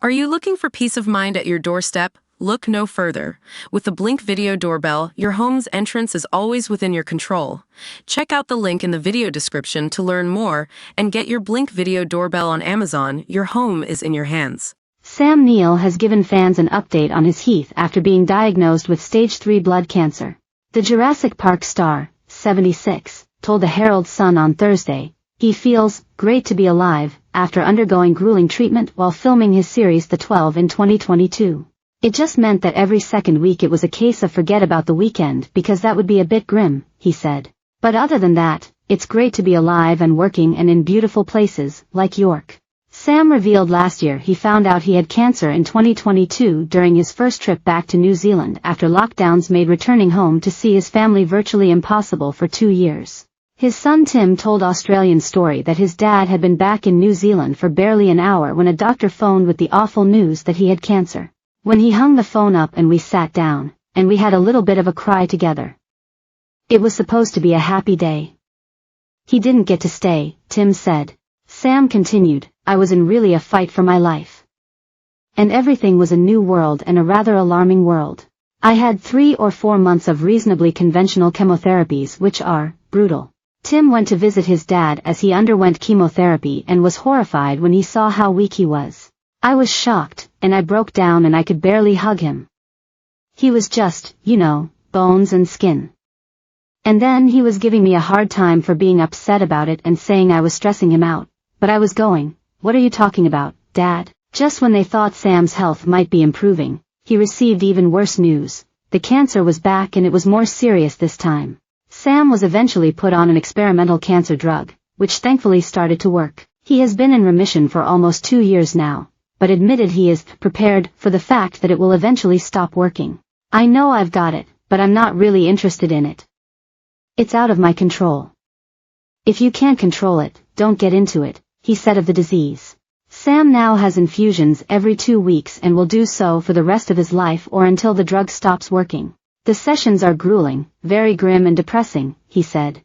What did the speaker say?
Are you looking for peace of mind at your doorstep? Look no further. With the Blink Video Doorbell, your home's entrance is always within your control. Check out the link in the video description to learn more and get your Blink Video Doorbell on Amazon. Your home is in your hands. Sam Neill has given fans an update on his health after being diagnosed with stage 3 blood cancer. The Jurassic Park star, 76, told the Herald Sun on Thursday, he feels great to be alive after undergoing grueling treatment while filming his series The 12 in 2022. It just meant that every second week it was a case of forget about the weekend because that would be a bit grim, he said. But other than that, it's great to be alive and working and in beautiful places, like York. Sam revealed last year he found out he had cancer in 2022 during his first trip back to New Zealand after lockdowns made returning home to see his family virtually impossible for 2 years. His son Tim told Australian Story that his dad had been back in New Zealand for barely an hour when a doctor phoned with the awful news that he had cancer. When he hung the phone up and we sat down, and we had a little bit of a cry together. It was supposed to be a happy day. He didn't get to stay, Tim said. Sam continued, I was in really a fight for my life. And everything was a new world and a rather alarming world. I had 3 or 4 months of reasonably conventional chemotherapies which are brutal. Tim went to visit his dad as he underwent chemotherapy and was horrified when he saw how weak he was. I was shocked, and I broke down and I could barely hug him. He was just, bones and skin. And then he was giving me a hard time for being upset about it and saying I was stressing him out. But I was going, what are you talking about, Dad? Just when they thought Sam's health might be improving, he received even worse news. The cancer was back and it was more serious this time. Sam was eventually put on an experimental cancer drug, which thankfully started to work. He has been in remission for almost 2 years now, but admitted he is prepared for the fact that it will eventually stop working. I know I've got it, but I'm not really interested in it. It's out of my control. If you can't control it, don't get into it, he said of the disease. Sam now has infusions every 2 weeks and will do so for the rest of his life or until the drug stops working. The sessions are grueling, very grim and depressing, he said.